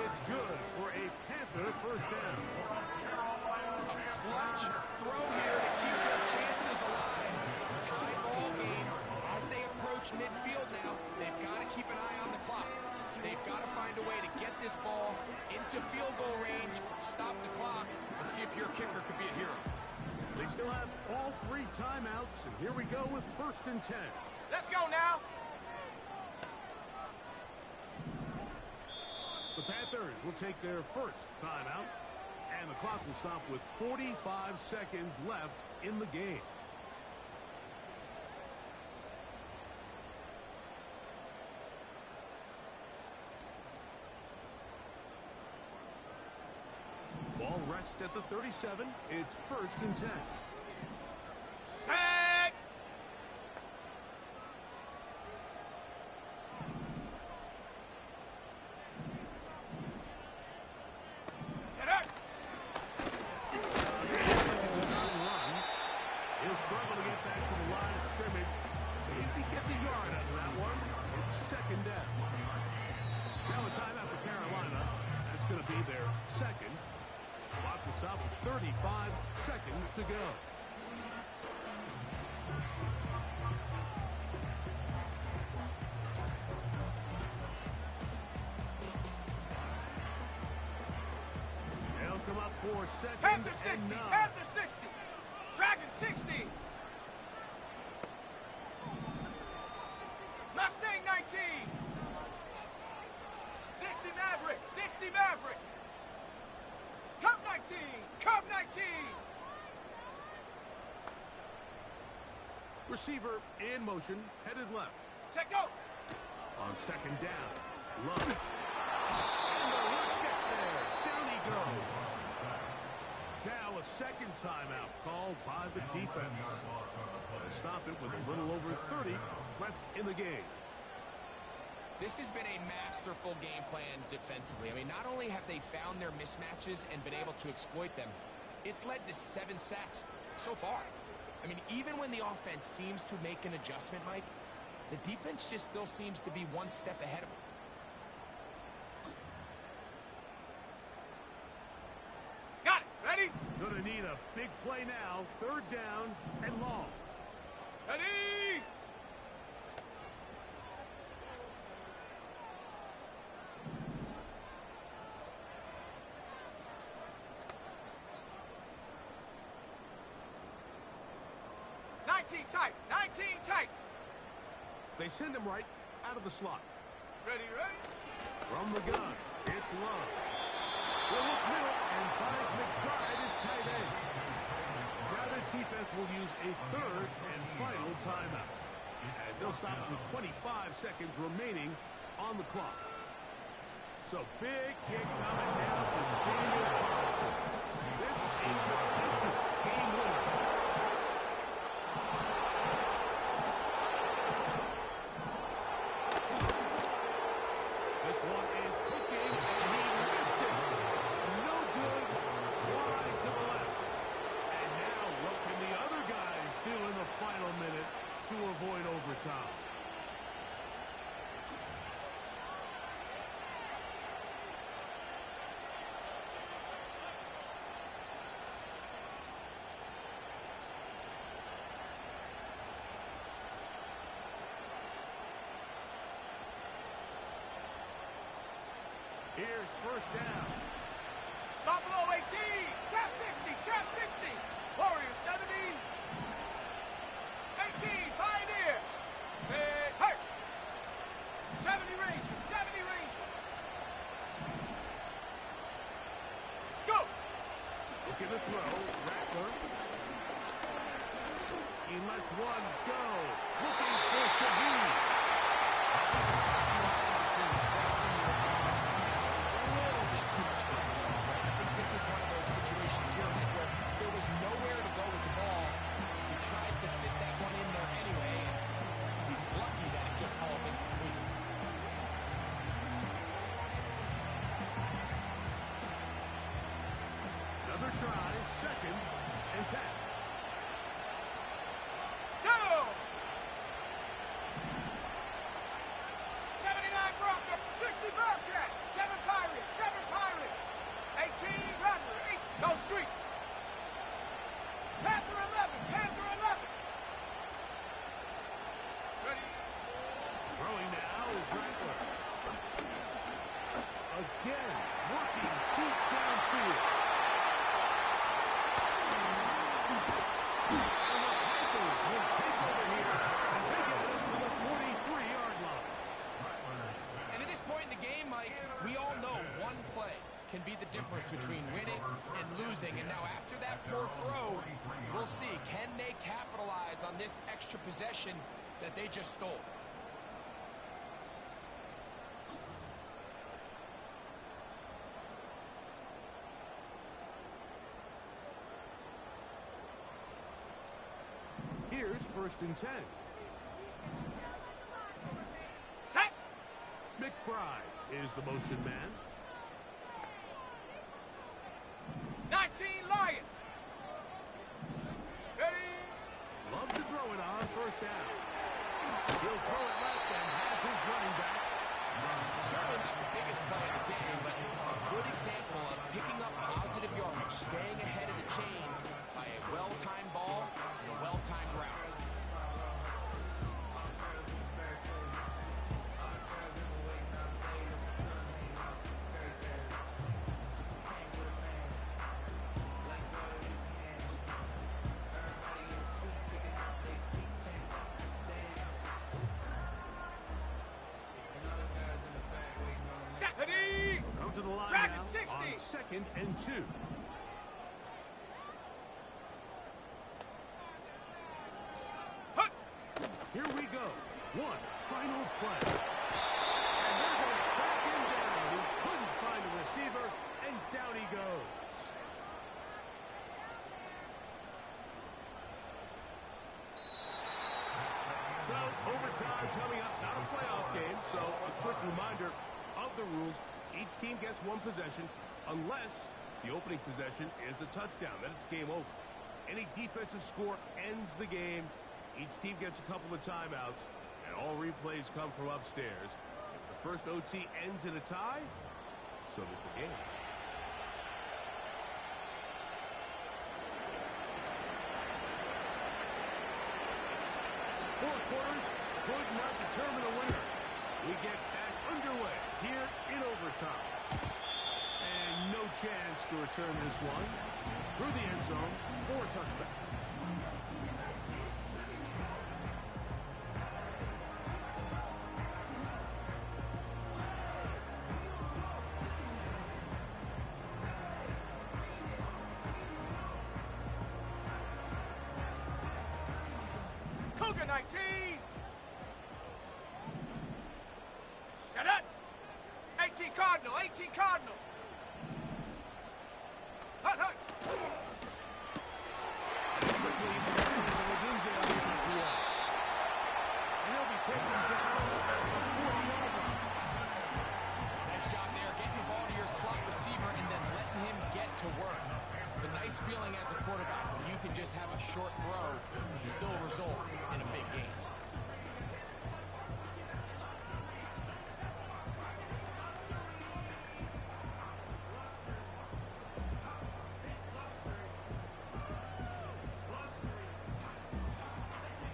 It's good for a Panther first down. A clutch throw here to keep their chances alive. Tie ball game. As they approach midfield now, they've got to keep an eye on the clock. They've got to find a way to get this ball into field goal range, stop the clock, and see if your kicker could be a hero. They still have all three timeouts, and here we go with first and 10. Let's go now. The Panthers will take their first timeout, and the clock will stop with 45 seconds left in the game. Ball rests at the 37. It's 1st and 10. Set! Get up! He'll struggle to get back to the line of scrimmage. If he gets a yard out of that one, it's 2nd down. Now a timeout for Carolina. That's going to be their second. Clock will stop with 35 seconds to go. They'll come up for 2nd Panther and 60! 9. Panther 60! Dragon 60! Mustang 19! 60 Maverick! 60 Maverick! Cub 19! Cub 19! Receiver in motion, headed left. Check go! On 2nd down, Love. And the rush gets there. Down he goes. Now a 2nd timeout called by the defense. They'll stop it with a little over 30 left in the game. This has been a masterful game plan defensively. I mean, not only have they found their mismatches and been able to exploit them, it's led to 7 sacks so far. I mean, even when the offense seems to make an adjustment, Mike, the defense just still seems to be one step ahead of them. Got it! Ready? Gonna need a big play now. 3rd down and long. Ready! Tight! 19 tight! They send him right out of the slot. Ready, ready? From the gun, it's Love. Will look middle and finds McBride as tight end. Now this defense will use a 3rd and final timeout, as they'll stop with 25 seconds remaining on the clock. So big kick coming now for Daniel Carlson. This a potential game winner. This one is hooking, and he missed it. No good. Wide to the left. And now what can the other guys do in the final minute to avoid overtime? Here's 1st down. Buffalo 18! Trap 60! Trap 60! Warriors 70! 18! Pioneer! Say, hey! 70 Rangers! 70 Rangers! Go! Looking to throw. Rattler. He lets one go. Looking for Shaheed. This is one of those situations here, Nick, where there was nowhere to go with the ball. He tries to fit that one in there anyway, and he's lucky that it just falls incomplete. Another try, 2nd and 10. Go! play. Can they capitalize on this extra possession that they just stole? Here's 1st and 10. Set. McBride is the motion man. 19 Lion. Ready. Love to throw it on 1st down. He'll throw it left and has his running back. Certainly not the biggest play of the day, but a good example of picking up positive yardage, staying ahead of the chains by a well-timed ball and a well-timed route. Ready. Come to the line Dragon now 60. on 2nd and 2. Hut. Here we go. One final play. And they're going to track him down. He couldn't find a receiver, and down he goes. So, overtime coming up. Not a playoff game, so a quick reminder of the rules. Each team gets one possession unless the opening possession is a touchdown. Then it's game over. Any defensive score ends the game. Each team gets a couple of timeouts, and all replays come from upstairs. If the first OT ends in a tie, so does the game. Four quarters could not determine a winner. We get back underway here in overtime. And no chance to return this one. Through the end zone for a touchback. Cougar 19. Set up. 18 Cardinal. 18 Cardinal. Hut, hut. Quickly, Lagunze on the PPI. And he'll be taken down at the 40-yard line. Nice job there, getting the ball to your slot receiver and then letting him get to work. It's a nice feeling as a quarterback when you can just have a short throw and still result in a big game.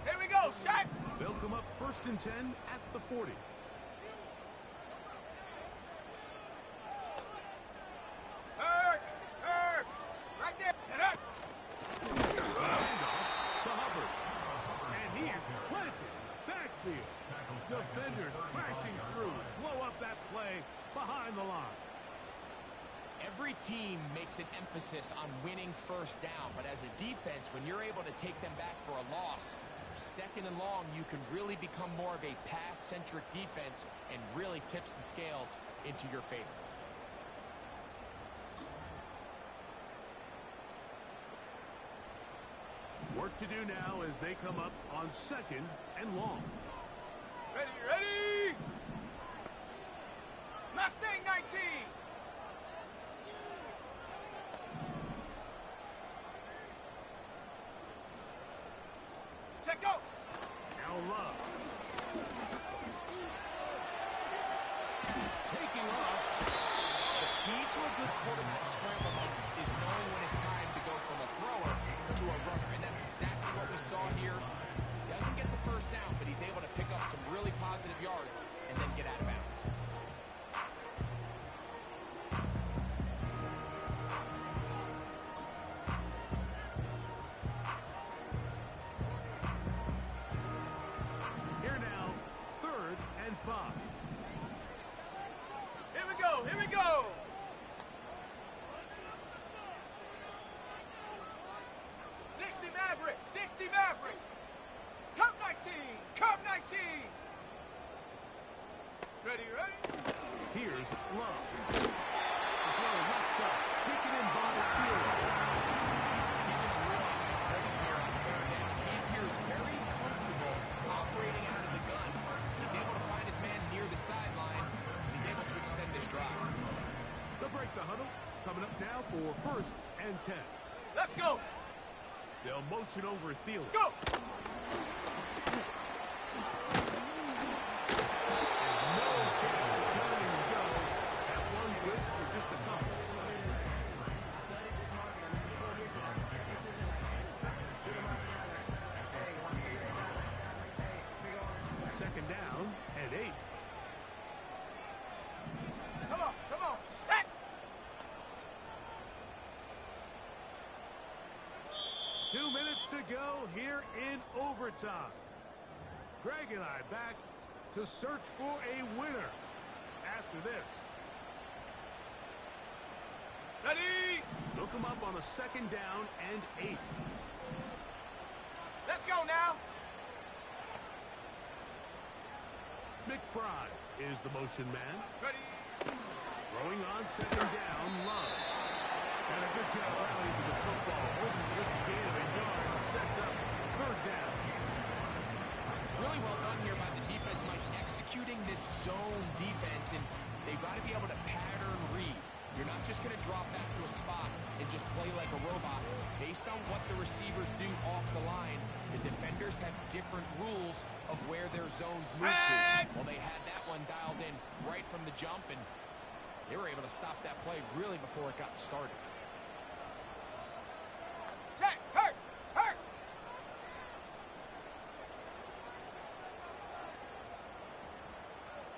Here we go. Set. They'll come up 1st and 10 at the 40. Right there. Set up. Handoff to Hubbard. And he is planted in the backfield. Defenders crashing through. Blow up that play behind the line. Every team makes an emphasis on winning 1st down, but as a defense, when you're able to take them back for a loss, 2nd and long, you can really become more of a pass-centric defense and really tips the scales into your favor. Work to do now as they come up on 2nd and long. Ready, ready. Mustang 19. Check go. Now Love. Taking off. The key to a good quarterback scramble mode is knowing when it's time to go from a thrower to a runner, and that's exactly what we saw here. Doesn't get the 1st down, but he's able to pick up some really positive yards and then get out of bounds. Here now, 3rd and 5. Here we go. Here we go. Maverick. Curve 19. Ready, ready? Here's Love. The throw left side, taken in by Fielder. He's in a really nice rhythm here on third down. He appears very comfortable operating out of the gun. He's able to find his man near the sideline. He's able to extend his drive. They'll break the huddle. Coming up now for 1st and 10. Let's go. They'll motion over Fielder. Go. No chance of turning and go. That one good for just a couple. Second down and 8. Come on, come on. Set. Two minutes to go here in overtime. Greg and I back to search for a winner after this. Ready. Look them up on a second down and 8. Let's go now. McBride is the motion man. Ready. Throwing on second down, Love. And a good job rallying to the football. Hoping just a gain of a yard. Sets up third down. Really well done here by the defense, Mike, executing this zone defense, and they've got to be able to pattern read. You're not just going to drop back to a spot and just play like a robot. Based on what the receivers do off the line, the defenders have different rules of where their zones move to. Well, they had that one dialed in right from the jump, and they were able to stop that play really before it got started. Check. Hurt. Hurt.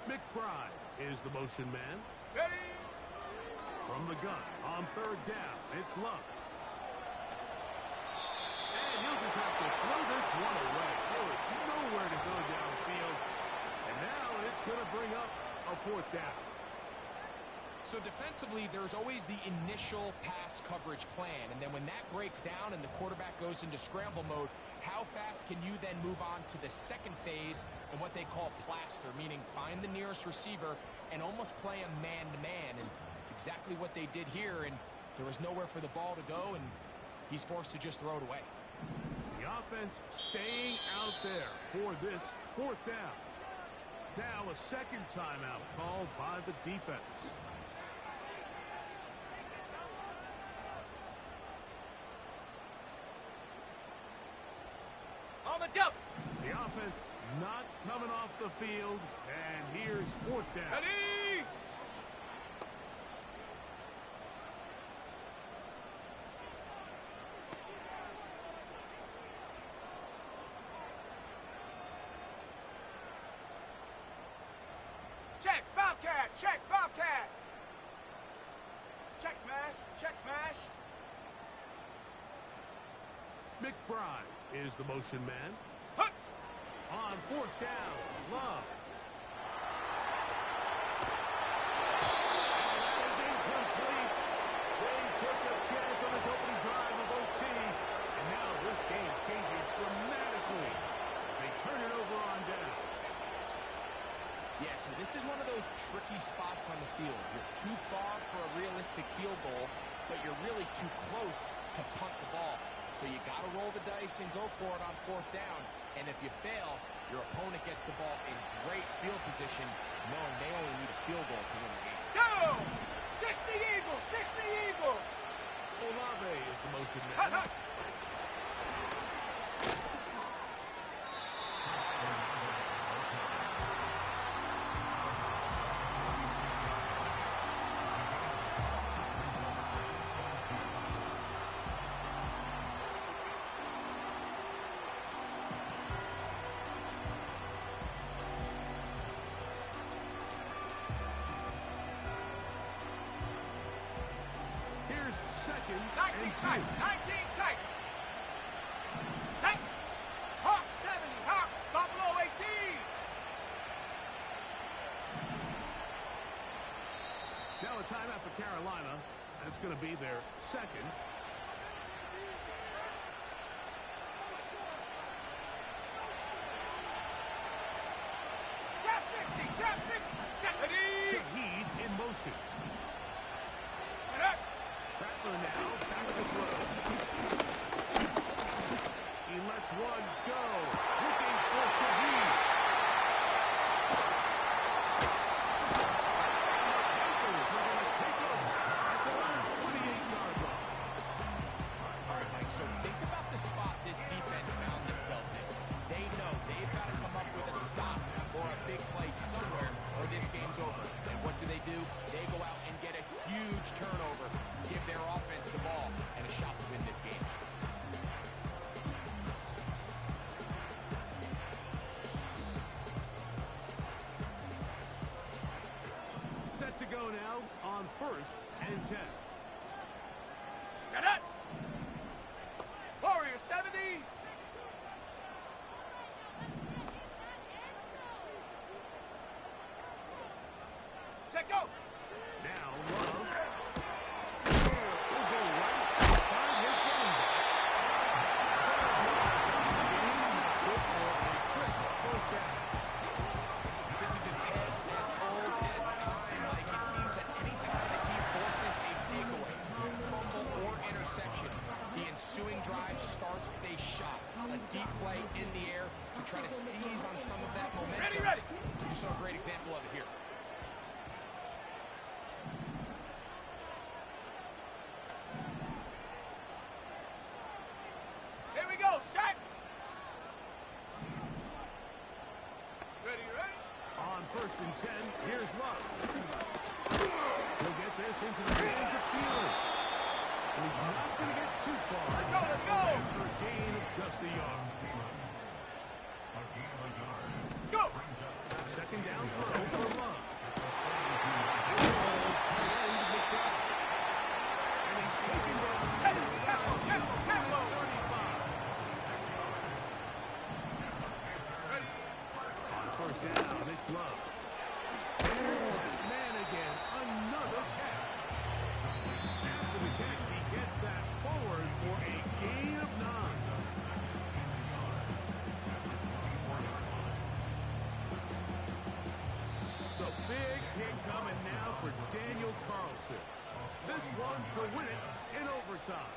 McBride is the motion man. Ready. From the gun on third down, it's Love. And he'll just have to throw this one away. There is nowhere to go downfield. And now it's going to bring up a 4th down. So defensively, there's always the initial pass coverage plan, and then when that breaks down and the quarterback goes into scramble mode, how fast can you then move on to the second phase and what they call plaster, meaning find the nearest receiver and almost play a man-to-man, and it's exactly what they did here, and there was nowhere for the ball to go, and he's forced to just throw it away. The offense staying out there for this 4th down. Now a second timeout called by the defense. On the double. The offense not coming off the field, and here's 4th down. Ready. Check, Bobcat. Check, Bobcat. Check smash. Check smash. McBride is the motion man. Hut. On 4th down, Love. That is incomplete. They took a chance on this opening drive of OT. And now this game changes dramatically as they turn it over on down. Yeah, so this is one of those tricky spots on the field. You're too far for a realistic field goal, but you're really too close to punt the ball. So you got to roll the dice and go for it on 4th down. And if you fail, your opponent gets the ball in great field position, knowing they only need a field goal to win the game. Go! 60 Eagle! 60 Eagle! Olave is the motion man. Second 19 and 2. tight. 19 tight. Tight. Hawks 70. Hawks. Buffalo 18. Now a timeout for Carolina. That's going to be their second. possession. Rattler now back to throw. He lets one go. Looking for Shaheed. Panthers are going to take over at their own 28-yard line. All right, Mike, so think about the spot this defense found themselves in. They know they've got to come up with a stop or a big play somewhere or this game's over. And what do? They go out and get a huge turnover to give their offense the ball and a shot to win this game. Set to go now on 1st and 10. Set up. Warrior 70. Set go. Now Love. Will go right. Find his running back. Good for a quick first down. This is a tale as old as time. Like, it seems that any time the team forces a takeaway, fumble, or interception, the ensuing drive starts with a shot, a deep play in the air to try to seize on some of that momentum. Ready. You saw a great example of it here. Here we go. Set. Ready. On 1st and 10, here's Love. He'll get this into the hands of Fields. He's not going to get too far. Let's go. After a gain of just a yard. Go. Second down throw for Love. And he's taken down. Tempo. 35. Ready. On 1st down, it's Love. There's man again, another catch. After the catch, he gets that forward for a gain of 9. So big hit coming now for Daniel Carlson. This one to win it in overtime.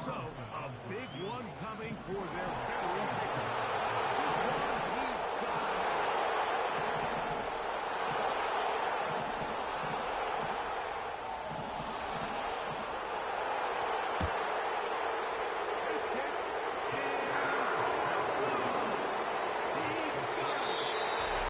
So, a big one coming for their